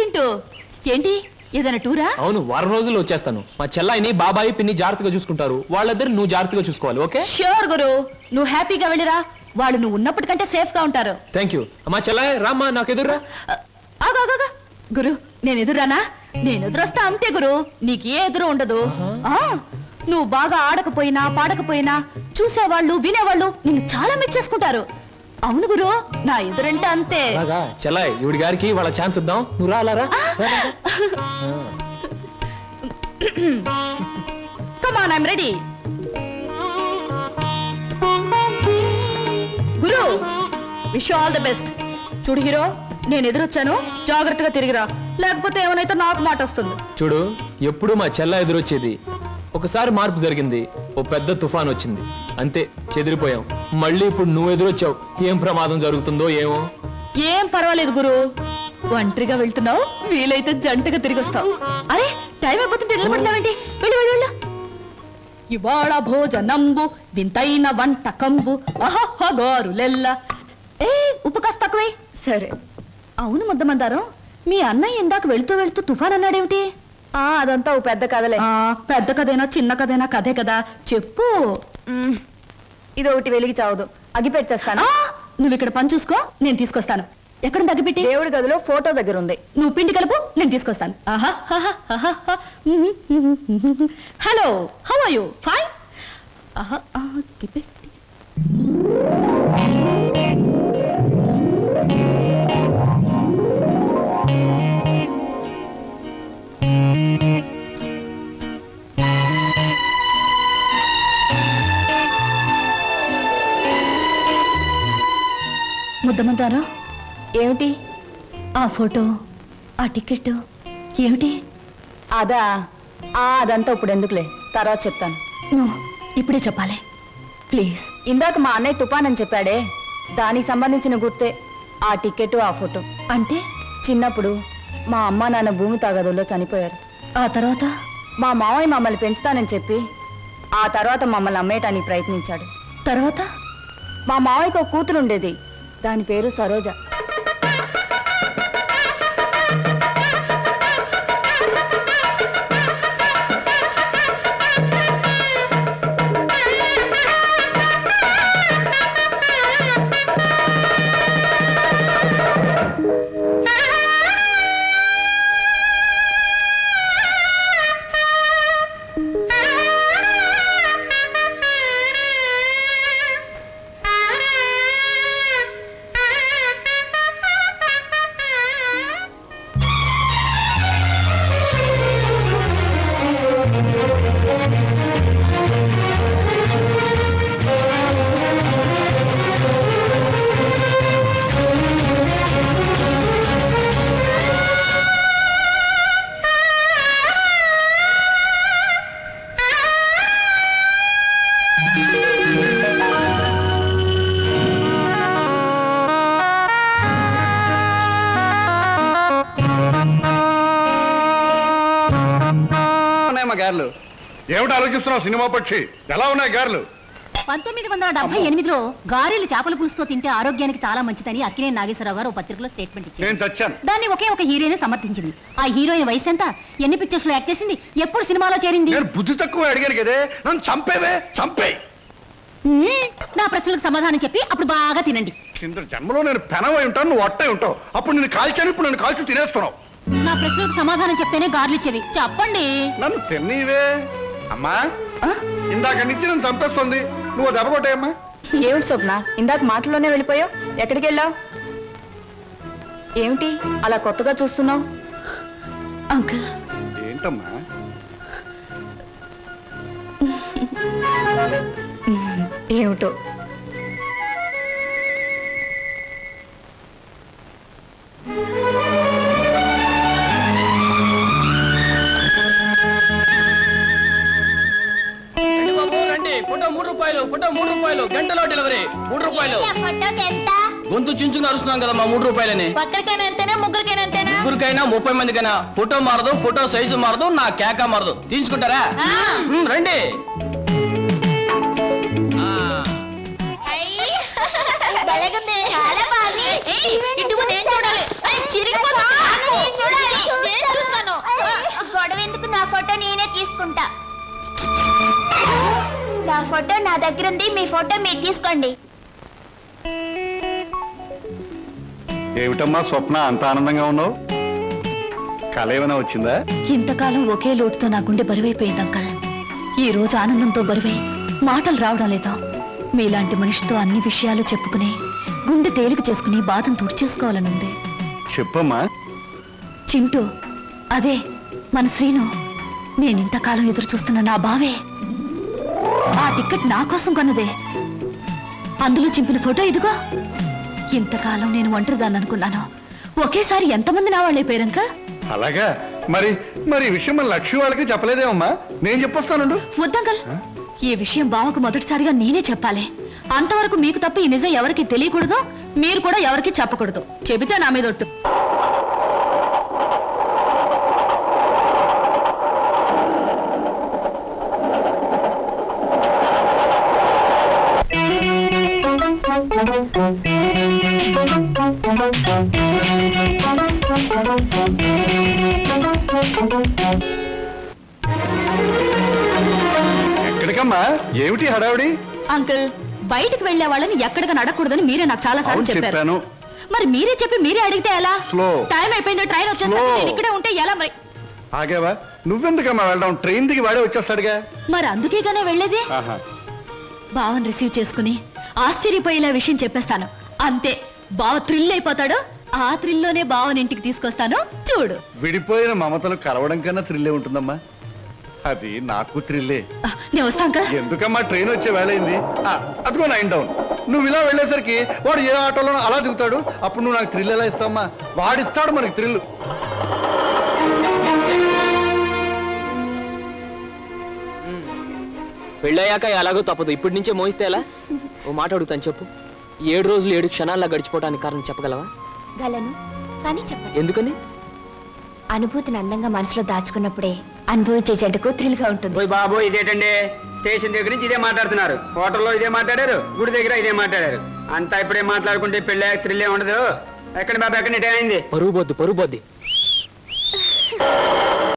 చింటూ ఏంటి ఏదైనా టూరా? అవును, వారం రోజుల్లో వచ్చేస్తాను. మా చెల్లాయిని బాబాయి పిన్ని జాగ్రత్తగా చూసుకుంటారు. వాళ్ళిద్దరు నువ్వు జాగ్రత్తగా చూసుకోవాలి. ఓకే? ష్యూర్ గురు, నువ్వు హ్యాపీగా వెళ్ళిరా. వాళ్ళు నువ్వు ఉన్నప్పటికంటే సేఫ్ గా ఉంటారు. Thank you. మా చెల్లాయి రామ్మా, నాకు ఎదురురా. ఆగా గురు, నేను ఎదురానా? నేను ఎదురొస్తా అంతే గురు, నీకు ఏ ఎదురు ఉండదు. నువ్వు బాగా ఆడకపోయినా పాడకపోయినా చూసేవాళ్ళు వినేవాళ్ళు నిన్ను చాలా మెచ్చేసుకుంటారు. అవును గురు, నా ఎదురంటే అంతే. చెల్లాయి ఇవిడి గారికి వాళ్ళ ఛాన్స్ ఇద్దాం. నువ్వు రాలారా? Come on, I'm ready. గురు, wish you all the best. చూడు హీరో, నేను ఎదురొచ్చాను, జాగ్రత్తగా తిరిగిరా, లేకపోతే ఏమైనా నాకు మాట వస్తుంది. చూడు, ఎప్పుడు మా చెల్ల ఎదురొచ్చేది. ఒకసారి మార్పు జరిగింది, ఓ పెద్ద తుఫాన్ వచ్చింది, అంతే చెదిరిపోయాం. మళ్ళీ ఇప్పుడు నువ్వు ఎదురొచ్చావు, ఏం ప్రమాదం జరుగుతుందో ఏమో. ఏం పర్వాలేదు గురు, ఒంటరిగా వెళ్తున్నావు, వీలైతే జంటగా తిరిగి వస్తావు. అరే టైం అయిపోతుంటే నిలబడతావేంటి? వెళ్ళు వెళ్ళు వెళ్ళు. ఇవాళ భోజనంబు వింతైన వంటకంబు అహహగారులెల్ల. ఏ ఉప్పు కాస్త తక్కువే. సరే. అవును ముద్దమందారం, మీ అన్నయ్య ఇందాక వెళుతూ వెళుతూ తుఫాన్ అన్నాడేమిటి? అదంతా ఓ పెద్ద కథలే. పెద్ద కథైనా చిన్న కథైనా కథే కదా, చెప్పు. ఇది ఒకటి వెలిగి చావదు, అగిపెట్టేస్తాను. నువ్వు ఇక్కడ పని చూసుకో, నేను తీసుకొస్తాను. ఎక్కడుంది అగిపెట్టి? దేవుడి గదిలో ఫోటో దగ్గర ఉంది. నువ్వు పిండి కలుపు, నేను తీసుకొస్తాను. Hello, how are you? Fine. అగిపెట్టి ముద్దమందారా, ఏమిటి ఆ ఫోటో, ఆ టికెట్ ఏమిటి? అదంతా ఇప్పుడు ఎందుకులే, తర్వాత చెప్తాను. నువ్వు ఇప్పుడే చెప్పాలి ప్లీజ్. ఇందాక మా అన్నయ్య తుఫాన్ అని చెప్పాడే, దానికి సంబంధించిన గుర్తే ఆ టికెట్, ఆ ఫోటో. అంటే చిన్నప్పుడు మా అమ్మ నాన్న భూమి తాగదుల్లో చనిపోయారు. ఆ తర్వాత మా మావయ్య మమ్మల్ని పెంచుతానని చెప్పి ఆ తర్వాత మమ్మల్ని అమ్మేయటానికి ప్రయత్నించాడు. తర్వాత మా మావయ్యకు ఒక కూతురు ఉండేది, దాని పేరు సరోజ. ఏమిటి ఆలోచిస్తున్నావు సినిమా పక్షి? ఎలా ఉన్నాయి గారెలు? 1978లో గారెలు చేపల పులుసుతో తింటే ఆరోగ్యానికి చాలా మంచిదని అక్కినేని నాగేశ్వరరావు గారు పత్రికలో స్టేట్మెంట్ ఇచ్చారు. దాన్ని ఒకే ఒక హీరోయిన్ సమర్థించింది. ఆ హీరోయిన్ వయసు ఎంత, ఎన్ని పిక్చర్స్ లో యాక్ట్ చేసింది, ఎప్పుడు సినిమాలో చేరింది? నేను బుద్ధి తక్కువ అడిగాను కదే, నన్ను చంపేవే, చంపే. నా ప్రశ్నలకు సమాధానం చెప్పి అప్పుడు బాగా తినండి. కింద జన్మలో నేను పెనవై ఉంటాను, నువ్వు అట్టై ఉంటావు. అప్పుడు నేను కాల్చాను, ఇప్పుడు నన్ను కాల్చి తినేస్తున్నావు. నా ప్రశ్నలకు సమాధానం చెప్తేనే గార్లు ఇచ్చేవి, చెప్పండి. నన్ను తిన్నీవే అమ్మా, ఇందాక నుంచి నన్ను చంపేస్తుంది. నువ్వు దెబ్బ కొట్టాయమ్మా. ఏమిటి స్వప్న, ఇందాక మాటల్లోనే వెళ్ళిపోయావు, ఎక్కడికి వెళ్ళావు? ఏమిటి అలా కొత్తగా చూస్తున్నావు? అంకుల్. ఏంటమ్మా? ఏమిటో. ఫోటో 3 రూపాయలు, ఫోటో 3 రూపాయలు, గంటలో డెలివరీ 3 రూపాయలు. గొంతు చించుకుని అరుస్తున్నాం కదా మా 3 రూపాయలని. ముగ్గురికైనా 30 మందికైనా ఫోటో మారదు, ఫోటో సైజు మారదు, నా కేక మారదు. తీసుకుంటారా? రండి. చూడాలి. తీసుకుంటా. నా ఫోటో నా దగ్గర ఉంది, మీ ఫోటో మీరు తీసుకోండి. ఏమిటమ్మా స్వప్న అంత ఆనందంగా ఉన్నావు? కళ ఏమైనా వచ్చిందా? ఇంతకాలం ఒకే లోటుతో నా గుండె బరువైపోయింది అంకల్. ఈ రోజు ఆనందంతో బరువై మాటలు రావడం లేదు. మీలాంటి మనిషితో అన్ని విషయాలు చెప్పుకుని గుండె తేలిక చేసుకుని బాధను తుడిచేసుకోవాలనుంది. చెప్పమ్మా. చింటూ, అదే మన శ్రీను, నేనింతకాలం ఎదురు చూస్తున్న నా బావే. ఆ టికెట్ నా కోసం కొన్నదే. అందులో చింపిన ఫోటో ఇదిగో. ఇంతకాలం నేను ఒంటరిదాన్ని అనుకున్నాను, ఒకేసారి ఎంతమంది నా వాళ్ళైపోయారంక. అలాగా? మరి మరి ఈ విషయం మన లక్ష్మి వాళ్ళకి చెప్పలేదేమమ్మా? నేను చెప్పొస్తానండు. వద్దంకల్, ఈ విషయం బావకు మొదటిసారిగా నేనే చెప్పాలి. అంతవరకు మీకు తప్ప ఈ నిజం ఎవరికి తెలియకూడదు, మీరు కూడా ఎవరికి చెప్పకూడదు. చెబితే నా మీద ఒట్టు. ఎక్కడికమ్మా? ఏమిటి హడావిడి? అంకుల్, బయటికి వెళ్లే వాళ్ళని ఎక్కడికి నడకూడదని మీరే నాకు చాలా సార్లు చెప్పారు. చెప్పాను. మరి మీరే చెప్పి మీరే అడిగితే ఎలా? స్లో. టైం అయిపోయింది, ట్రైన్ వచ్చేస్తుంది, నేను ఇక్కడే ఉంటే ఎలా మరి? ఆగేవా? నువ్వెందుకమ్మా వెళ్ళడం? ట్రైన్ దిగి వాడే వచ్చేస్తాడుగా. మరి అందుకేగానే వెళ్ళేది. ఆహా. బావని రిసీవ్ చేసుకుని ఆశ్చర్యపోయేలా విషయం చెప్పేస్తాను, అంతే. బావ థ్రిల్ అయిపోతాడు. ఆ థ్రిల్లోనే బావని ఇంటికి తీసుకొస్తాను, చూడు. విడిపోయిన మమతలు కలవడం కన్నా థ్రిల్లే ఉంటుందమ్మా. అది నాకు థ్రిల్లే. నేను వస్తాను. ఎందుకమ్మా ట్రైన్ వచ్చే వేళయింది. అదిగో 9 డౌన్. నువ్వు ఇలా వెళ్ళేసరికి వాడు ఏ ఆటోలోనో అలా దిగుతాడు. అప్పుడు నువ్వు నాకు థ్రిల్ ఎలా ఇస్తావమ్మా? వాడిస్తాడు మనకి థ్రిల్. పెళ్ళయ్యాక ఎలాగో తప్పదు, ఇప్పటి నుంచే మోయిస్తే ఎలా? ఓ మాట అడుగుతాను, చెప్పు. 7 రోజులు 7 క్షణాల్లో గడిచిపోవడానికి కారణం చెప్పగలవా? గలను, కానీ చెప్పండి. ఎందుకని? అనుభూతిని అందంగా మనసులో దాచుకున్నప్పుడే అనుభవించే జంటకు థ్రిల్గా ఉంటుంది. ఓయ్ బాబు, ఇదేటండి? స్టేషన్ దగ్గర నుంచి ఇదే మాట్లాడుతున్నారు, హోటల్లో ఇదే మాట్లాడారు, గుడి దగ్గర ఇదే మాట్లాడారు. అంతా ఇప్పుడే మాట్లాడుకుంటే పెళ్ళి థ్రిల్లే ఉండదు. ఎక్కడ బాబు, ఎక్కడ టైం అయింది? పరువు బొద్దు.